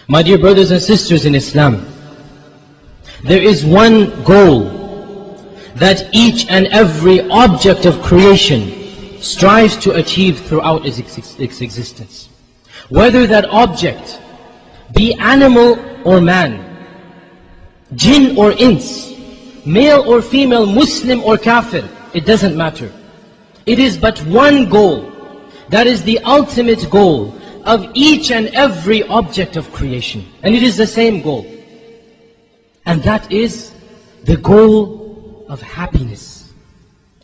My dear brothers and sisters in Islam, there is one goal that each and every object of creation strives to achieve throughout its existence. Whether that object be animal or man, jinn or ins, male or female, Muslim or kafir, it doesn't matter. It is but one goal. That is the ultimate goal of each and every object of creation. And it is the same goal. And that is the goal of happiness,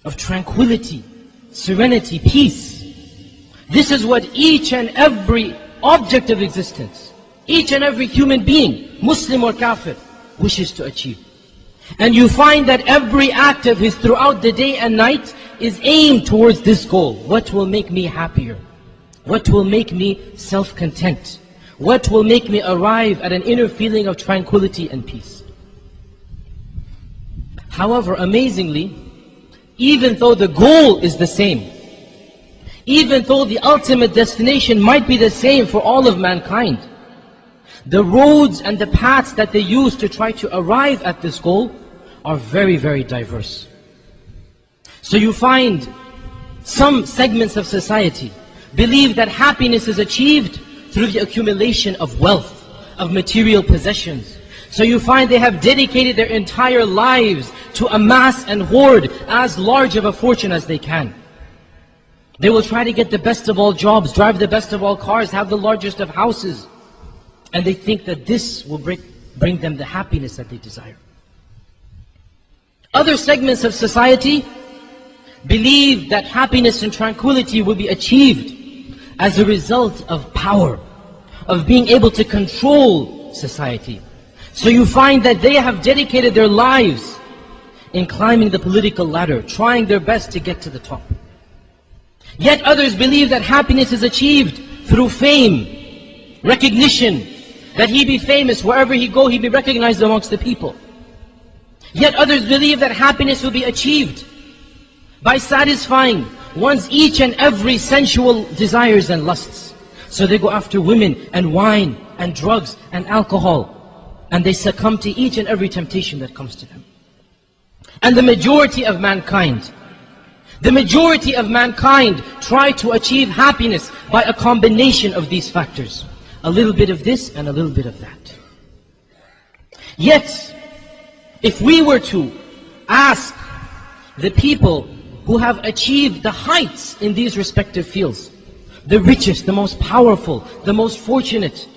of tranquility, serenity, peace. This is what each and every object of existence, each and every human being, Muslim or kafir, wishes to achieve. And you find that every act of his throughout the day and night is aimed towards this goal. What will make me happier? What will make me self-content? What will make me arrive at an inner feeling of tranquility and peace? However, amazingly, even though the goal is the same, even though the ultimate destination might be the same for all of mankind, the roads and the paths that they use to try to arrive at this goal are very, very diverse. So you find some segments of society believe that happiness is achieved through the accumulation of wealth, of material possessions. So you find they have dedicated their entire lives to amass and hoard as large of a fortune as they can. They will try to get the best of all jobs, drive the best of all cars, have the largest of houses. And they think that this will bring them the happiness that they desire. Other segments of society believe that happiness and tranquility will be achieved as a result of power, of being able to control society. So you find that they have dedicated their lives in climbing the political ladder, trying their best to get to the top. Yet others believe that happiness is achieved through fame, recognition, that he be famous, wherever he go, he be recognized amongst the people. Yet others believe that happiness will be achieved by satisfying one's each and every sensual desires and lusts. So they go after women and wine and drugs and alcohol, and they succumb to each and every temptation that comes to them. And the majority of mankind try to achieve happiness by a combination of these factors. A little bit of this and a little bit of that. Yet, if we were to ask the people who have achieved the heights in these respective fields, the richest, the most powerful, the most fortunate,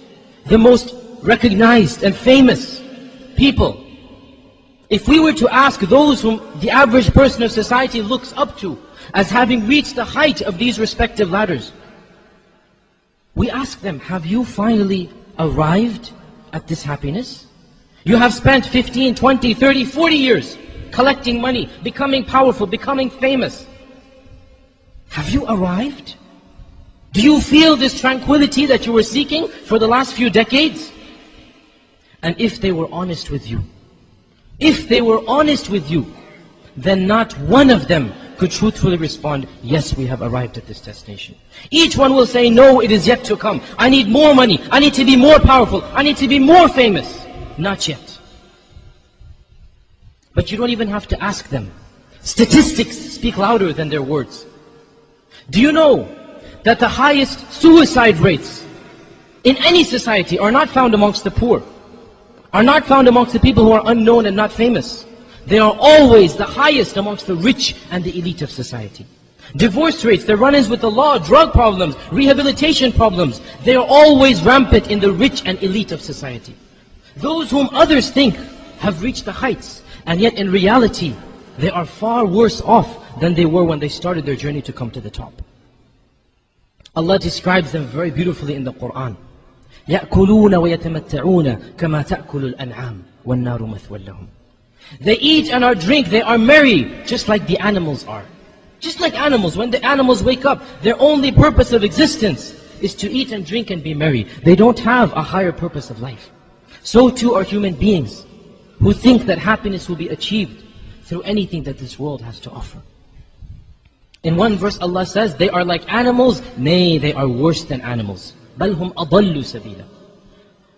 the most recognized and famous people, if we were to ask those whom the average person of society looks up to as having reached the height of these respective ladders, we ask them, have you finally arrived at this happiness? You have spent 15, 20, 30, 40 years collecting money, becoming powerful, becoming famous. Have you arrived? Do you feel this tranquility that you were seeking for the last few decades? And if they were honest with you, then not one of them could truthfully respond, yes, we have arrived at this destination. Each one will say, no, it is yet to come. I need more money. I need to be more powerful. I need to be more famous. Not yet. But you don't even have to ask them. Statistics speak louder than their words. Do you know that the highest suicide rates in any society are not found amongst the poor, are not found amongst the people who are unknown and not famous? They are always the highest amongst the rich and the elite of society. Divorce rates, the run-ins with the law, drug problems, rehabilitation problems, they are always rampant in the rich and elite of society. Those whom others think have reached the heights, and yet in reality, they are far worse off than they were when they started their journey to come to the top. Allah describes them very beautifully in the Quran. يَأْكُلُونَ وَيَتَمَتَّعُونَ كَمَا تَأْكُلُ الْأَنْعَامُ وَالنَّارُ مَثْوًى لَهُمْ. They eat and are drink, they are merry, just like the animals are. Just like animals, when the animals wake up, their only purpose of existence is to eat and drink and be merry. They don't have a higher purpose of life. So too are human beings who think that happiness will be achieved through anything that this world has to offer. In one verse Allah says, they are like animals, nay, they are worse than animals. بَلْ هُمْ أَضَلُّ سَبِيلًا.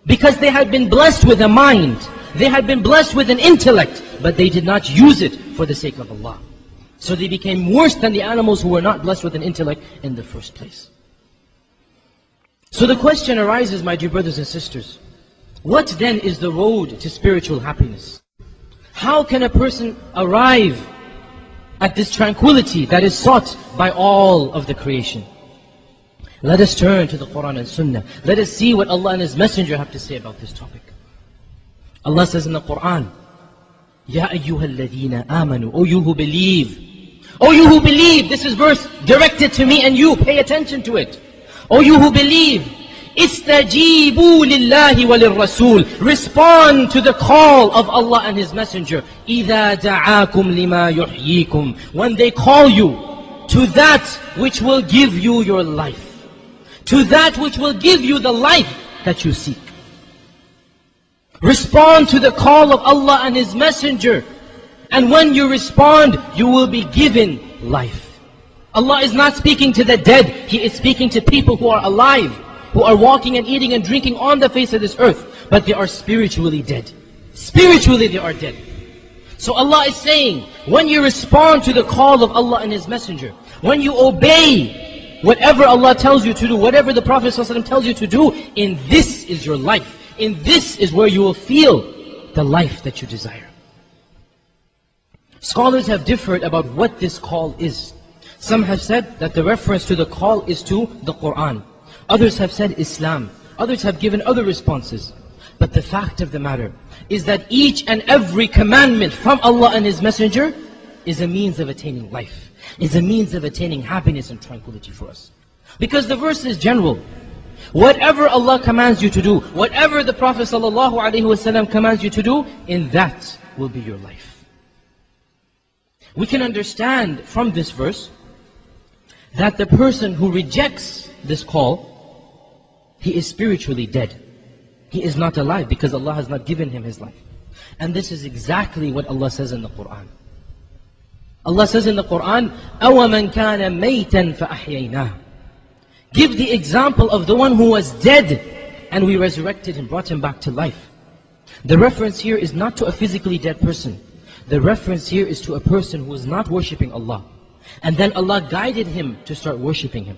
Because they had been blessed with a mind, they had been blessed with an intellect, but they did not use it for the sake of Allah. So they became worse than the animals who were not blessed with an intellect in the first place. So the question arises, my dear brothers and sisters, what then is the road to spiritual happiness? How can a person arrive at this tranquility that is sought by all of the creation? Let us turn to the Quran and Sunnah. Let us see what Allah and His Messenger have to say about this topic. Allah says in the Quran, Ya ayyuhalladhina amanu, O you who believe. O you who believe, this is verse directed to me and you, pay attention to it. O you who believe, istajibu lillahi walirrasul, respond to the call of Allah and His Messenger. إِذَا دَعَاكُمْ لِمَا يُحْيِيكُمْ, when they call you to that which will give you your life, to that which will give you the life that you seek. Respond to the call of Allah and His Messenger, and when you respond, you will be given life. Allah is not speaking to the dead, He is speaking to people who are alive, who are walking and eating and drinking on the face of this earth, but they are spiritually dead. Spiritually they are dead. So Allah is saying, when you respond to the call of Allah and His Messenger, when you obey whatever Allah tells you to do, whatever the Prophet ﷺ tells you to do, in this is your life. In this is where you will feel the life that you desire. Scholars have differed about what this call is. Some have said that the reference to the call is to the Quran. Others have said Islam. Others have given other responses. But the fact of the matter is that each and every commandment from Allah and His Messenger is a means of attaining life, is a means of attaining happiness and tranquility for us. Because the verse is general. Whatever Allah commands you to do, whatever the Prophet ﷺ commands you to do, in that will be your life. We can understand from this verse that the person who rejects this call, he is spiritually dead. He is not alive because Allah has not given him his life. And this is exactly what Allah says in the Quran. Allah says in the Quran, أَوَمَنْ كَانَ مَيْتًا فَأَحْيَيْنَاهُ. Give the example of the one who was dead and we resurrected him, brought him back to life. The reference here is not to a physically dead person. The reference here is to a person who is not worshipping Allah. And then Allah guided him to start worshipping Him.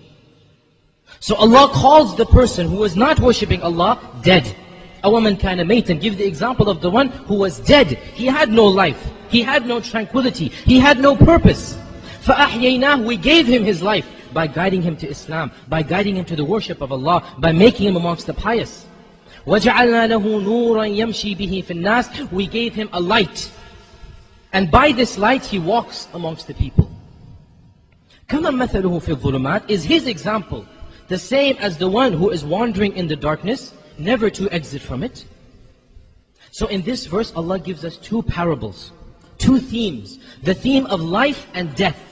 So Allah calls the person who is not worshipping Allah dead. أَوَمَنْ كَانَ مَيْتًا. Give the example of the one who was dead. He had no life. He had no tranquility. He had no purpose. فَأَحْيَيْنَاهُ. We gave him his life by guiding him to Islam, by guiding him to the worship of Allah, by making him amongst the pious. وَجَعَلْنَا لَهُ نُورًا يَمْشِي بِهِ فِي النَّاسِ. We gave him a light. And by this light he walks amongst the people. كَمَنْ مَثَلُهُ فِي الظُّلُمَاتِ. Is his example the same as the one who is wandering in the darkness, never to exit from it? So in this verse, Allah gives us two parables, two themes. The theme of life and death.